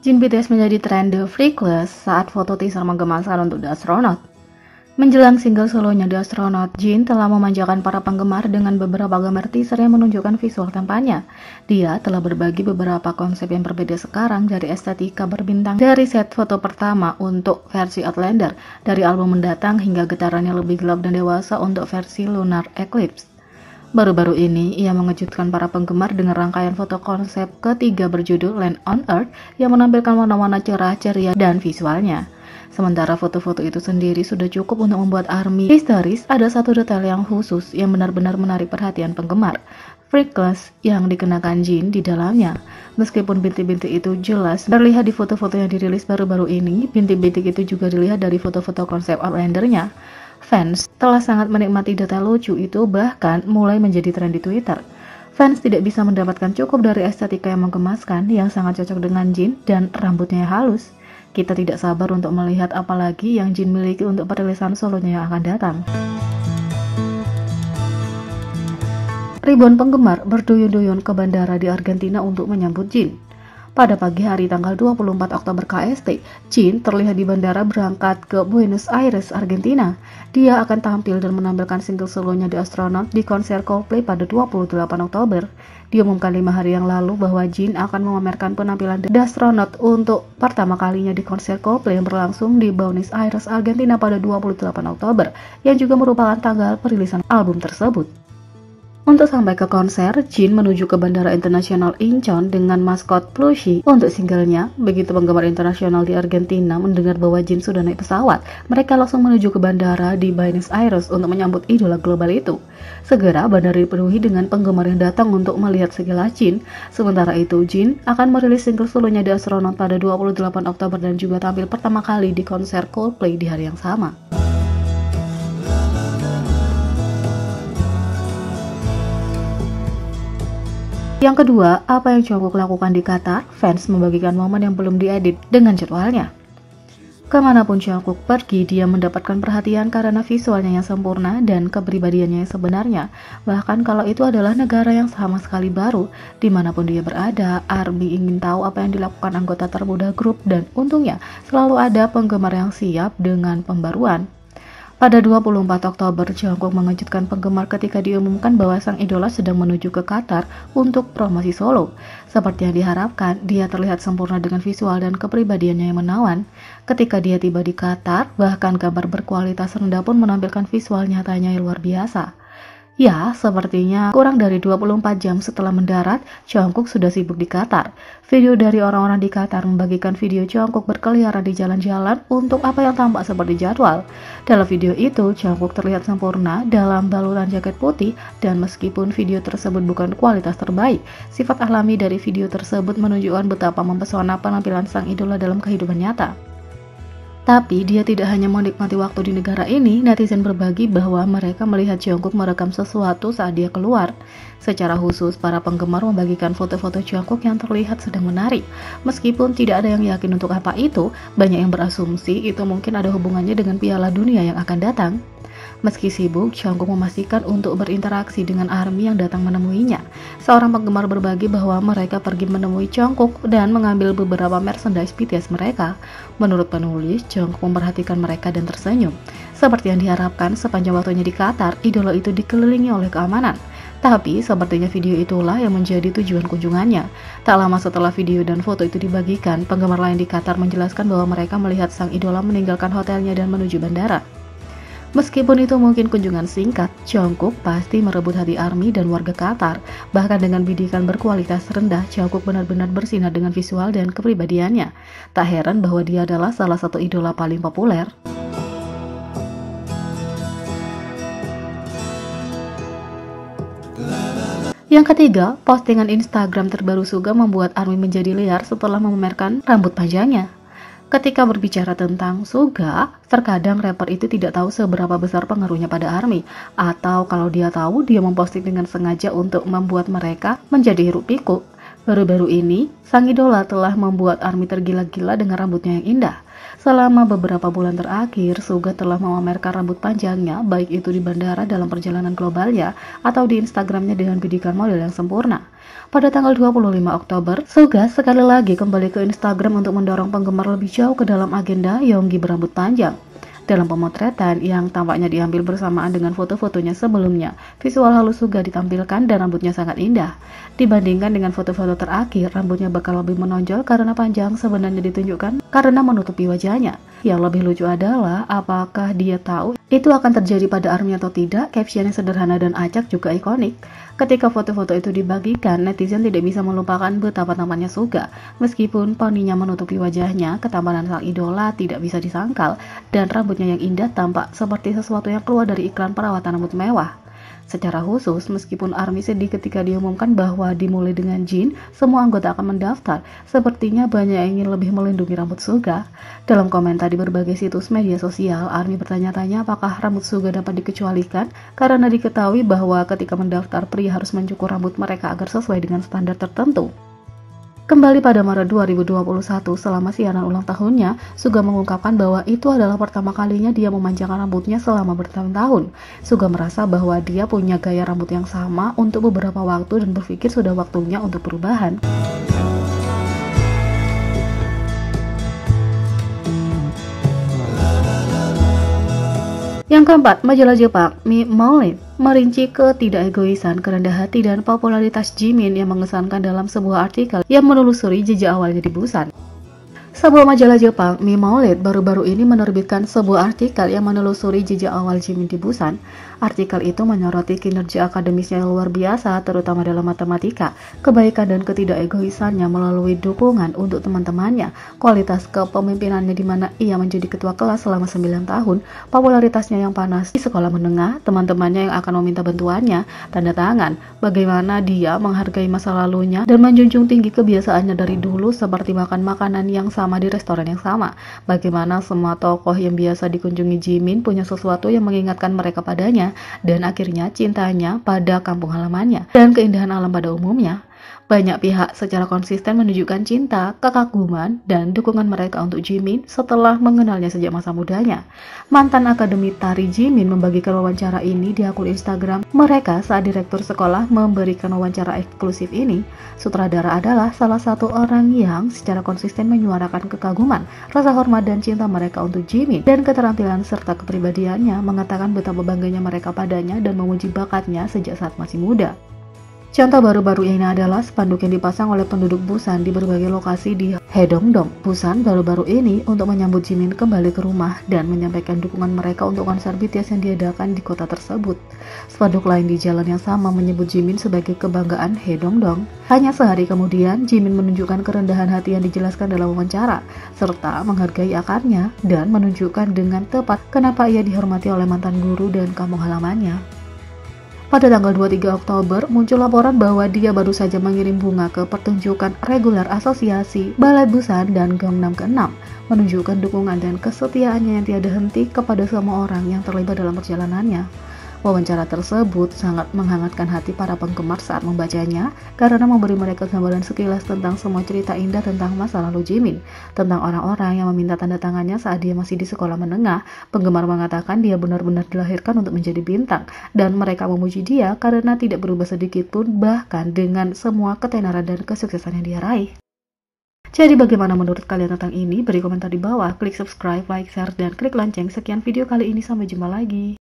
Jin BTS menjadi tren The Freakless saat foto teaser menggemaskan untuk The Astronaut. Menjelang single solonya The Astronaut, Jin telah memanjakan para penggemar dengan beberapa gambar teaser yang menunjukkan visual tampannya. Dia telah berbagi beberapa konsep yang berbeda sekarang, dari estetika berbintang dari set foto pertama untuk versi Outlander, dari album mendatang hingga getarannya lebih gelap dan dewasa untuk versi Lunar Eclipse. Baru-baru ini, ia mengejutkan para penggemar dengan rangkaian foto konsep ketiga berjudul Land on Earth yang menampilkan warna-warna cerah, ceria, dan visualnya. Sementara foto-foto itu sendiri sudah cukup untuk membuat ARMY histeris, ada satu detail yang khusus yang benar-benar menarik perhatian penggemar. Freakless yang dikenakan Jin di dalamnya. Meskipun bintik-bintik itu jelas terlihat di foto-foto yang dirilis baru-baru ini, bintik-bintik itu juga dilihat dari foto-foto konsep Outlander-nya. Fans telah sangat menikmati detail lucu itu, bahkan mulai menjadi tren di Twitter. Fans tidak bisa mendapatkan cukup dari estetika yang menggemaskan yang sangat cocok dengan Jin dan rambutnya yang halus. Kita tidak sabar untuk melihat apa lagi yang Jin miliki untuk perilisan solonya yang akan datang. Ribuan penggemar berduyun-duyun ke bandara di Argentina untuk menyambut Jin. Pada pagi hari tanggal 24 Oktober KST, Jin terlihat di bandara berangkat ke Buenos Aires, Argentina. Dia akan tampil dan menampilkan single solonya The Astronaut di konser Coldplay pada 28 Oktober. Diumumkan 5 hari yang lalu bahwa Jin akan memamerkan penampilan The Astronaut untuk pertama kalinya di konser Coldplay yang berlangsung di Buenos Aires, Argentina pada 28 Oktober, yang juga merupakan tanggal perilisan album tersebut. Untuk sampai ke konser, Jin menuju ke Bandara Internasional Incheon dengan maskot plushie untuk singlenya. Begitu penggemar internasional di Argentina mendengar bahwa Jin sudah naik pesawat, mereka langsung menuju ke bandara di Buenos Aires untuk menyambut idola global itu. Segera bandara dipenuhi dengan penggemar yang datang untuk melihat sekilas Jin. Sementara itu, Jin akan merilis single solonya The Astronaut pada 28 Oktober dan juga tampil pertama kali di konser Coldplay di hari yang sama. Yang kedua, apa yang Jungkook lakukan di Qatar? Fans membagikan momen yang belum diedit dengan jadwalnya. Kemanapun Jungkook pergi, dia mendapatkan perhatian karena visualnya yang sempurna dan kepribadiannya yang sebenarnya. Bahkan kalau itu adalah negara yang sama sekali baru, dimanapun dia berada, ARMY ingin tahu apa yang dilakukan anggota termuda grup, dan untungnya selalu ada penggemar yang siap dengan pembaruan. Pada 24 Oktober, Jungkook mengejutkan penggemar ketika diumumkan bahwa sang idola sedang menuju ke Qatar untuk promosi solo. Seperti yang diharapkan, dia terlihat sempurna dengan visual dan kepribadiannya yang menawan. Ketika dia tiba di Qatar, bahkan gambar berkualitas rendah pun menampilkan visual nyatanya yang luar biasa. Ya, sepertinya kurang dari 24 jam setelah mendarat, Jungkook sudah sibuk di Qatar. Video dari orang-orang di Qatar membagikan video Jungkook berkeliaran di jalan-jalan untuk apa yang tampak seperti jadwal. Dalam video itu, Jungkook terlihat sempurna dalam balutan jaket putih, dan meskipun video tersebut bukan kualitas terbaik, sifat alami dari video tersebut menunjukkan betapa mempesona penampilan sang idola dalam kehidupan nyata. Tapi dia tidak hanya menikmati waktu di negara ini, netizen berbagi bahwa mereka melihat Jungkook merekam sesuatu saat dia keluar. Secara khusus, para penggemar membagikan foto-foto Jungkook yang terlihat sedang menari. Meskipun tidak ada yang yakin untuk apa itu, banyak yang berasumsi itu mungkin ada hubungannya dengan Piala Dunia yang akan datang. Meski sibuk, Jungkook memastikan untuk berinteraksi dengan ARMY yang datang menemuinya. Seorang penggemar berbagi bahwa mereka pergi menemui Jungkook dan mengambil beberapa merchandise BTS mereka. Menurut penulis, Jungkook memperhatikan mereka dan tersenyum. Seperti yang diharapkan, sepanjang waktunya di Qatar, idola itu dikelilingi oleh keamanan. Tapi, sepertinya video itulah yang menjadi tujuan kunjungannya. Tak lama setelah video dan foto itu dibagikan, penggemar lain di Qatar menjelaskan bahwa mereka melihat sang idola meninggalkan hotelnya dan menuju bandara. Meskipun itu mungkin kunjungan singkat, Jungkook pasti merebut hati ARMY dan warga Qatar. Bahkan dengan bidikan berkualitas rendah, Jungkook benar-benar bersinar dengan visual dan kepribadiannya. Tak heran bahwa dia adalah salah satu idola paling populer. Yang ketiga, postingan Instagram terbaru Suga membuat ARMY menjadi liar setelah memamerkan rambut panjangnya. Ketika berbicara tentang Suga, terkadang rapper itu tidak tahu seberapa besar pengaruhnya pada ARMY, atau kalau dia tahu, dia memposting dengan sengaja untuk membuat mereka menjadi hiruk pikuk. Baru-baru ini, sang idola telah membuat ARMY tergila-gila dengan rambutnya yang indah. Selama beberapa bulan terakhir, Suga telah memamerkan rambut panjangnya, baik itu di bandara dalam perjalanan globalnya, atau di Instagramnya dengan bidikan model yang sempurna. Pada tanggal 25 Oktober, Suga sekali lagi kembali ke Instagram untuk mendorong penggemar lebih jauh ke dalam agenda Yoongi berambut panjang. Dalam pemotretan yang tampaknya diambil bersamaan dengan foto-fotonya sebelumnya, visual halus Suga ditampilkan dan rambutnya sangat indah. Dibandingkan dengan foto-foto terakhir, rambutnya bakal lebih menonjol karena panjang sebenarnya ditunjukkan karena menutupi wajahnya. Yang lebih lucu adalah, apakah dia tahu itu akan terjadi pada ARMY atau tidak? Caption yang sederhana dan acak juga ikonik. Ketika foto-foto itu dibagikan, netizen tidak bisa melupakan betapa tampannya Suga. Meskipun poninya menutupi wajahnya, ketampanan sang idola tidak bisa disangkal, dan rambutnya yang indah tampak seperti sesuatu yang keluar dari iklan perawatan rambut mewah. Secara khusus, meskipun ARMY sedih ketika diumumkan bahwa dimulai dengan Jin, semua anggota akan mendaftar. Sepertinya banyak yang ingin lebih melindungi rambut Suga. Dalam komentar di berbagai situs media sosial, ARMY bertanya-tanya apakah rambut Suga dapat dikecualikan karena diketahui bahwa ketika mendaftar, pria harus mencukur rambut mereka agar sesuai dengan standar tertentu. Kembali pada Maret 2021, selama siaran ulang tahunnya, Suga mengungkapkan bahwa itu adalah pertama kalinya dia memanjangkan rambutnya selama bertahun-tahun. Suga merasa bahwa dia punya gaya rambut yang sama untuk beberapa waktu dan berpikir sudah waktunya untuk perubahan. Yang keempat, majalah Jepang Mailed merinci ketidakegoisan, kerendah hati, dan popularitas Jimin yang mengesankan dalam sebuah artikel yang menelusuri jejak awalnya di Busan. Sebuah majalah Jepang, Mailed, baru-baru ini menerbitkan sebuah artikel yang menelusuri jejak awal Jimin di Busan. Artikel itu menyoroti kinerja akademisnya yang luar biasa, terutama dalam matematika, kebaikan dan ketidakegoisannya melalui dukungan untuk teman-temannya, kualitas kepemimpinannya di mana ia menjadi ketua kelas selama 9 tahun, popularitasnya yang panas di sekolah menengah, teman-temannya yang akan meminta bantuannya, tanda tangan, bagaimana dia menghargai masa lalunya dan menjunjung tinggi kebiasaannya dari dulu seperti makan makanan yang sama di restoran yang sama, bagaimana semua tokoh yang biasa dikunjungi Jimin punya sesuatu yang mengingatkan mereka padanya, dan akhirnya cintanya pada kampung halamannya dan keindahan alam pada umumnya. Banyak pihak secara konsisten menunjukkan cinta, kekaguman, dan dukungan mereka untuk Jimin setelah mengenalnya sejak masa mudanya. Mantan akademi tari Jimin membagikan wawancara ini di akun Instagram mereka saat direktur sekolah memberikan wawancara eksklusif ini. Sutradara adalah salah satu orang yang secara konsisten menyuarakan kekaguman, rasa hormat dan cinta mereka untuk Jimin, dan keterampilan serta kepribadiannya, mengatakan betapa bangganya mereka padanya dan memuji bakatnya sejak saat masih muda. Contoh baru-baru ini adalah spanduk yang dipasang oleh penduduk Busan di berbagai lokasi di Haedomdong, Busan baru-baru ini untuk menyambut Jimin kembali ke rumah dan menyampaikan dukungan mereka untuk konser BTS yang diadakan di kota tersebut. Spanduk lain di jalan yang sama menyebut Jimin sebagai kebanggaan Haedomdong. Hanya sehari kemudian, Jimin menunjukkan kerendahan hati yang dijelaskan dalam wawancara, serta menghargai akarnya dan menunjukkan dengan tepat kenapa ia dihormati oleh mantan guru dan kampung halamannya. Pada tanggal 23 Oktober, muncul laporan bahwa dia baru saja mengirim bunga ke pertunjukan reguler asosiasi Balet Busan dan Gangnam ke-6, menunjukkan dukungan dan kesetiaannya yang tiada henti kepada semua orang yang terlibat dalam perjalanannya. Wawancara tersebut sangat menghangatkan hati para penggemar saat membacanya karena memberi mereka gambaran sekilas tentang semua cerita indah tentang masa lalu Jimin, tentang orang-orang yang meminta tanda tangannya saat dia masih di sekolah menengah. Penggemar mengatakan dia benar-benar dilahirkan untuk menjadi bintang, dan mereka memuji dia karena tidak berubah sedikit pun, bahkan dengan semua ketenaran dan kesuksesan yang dia raih. Jadi bagaimana menurut kalian tentang ini? Beri komentar di bawah, klik subscribe, like, share, dan klik lonceng. Sekian video kali ini, sampai jumpa lagi.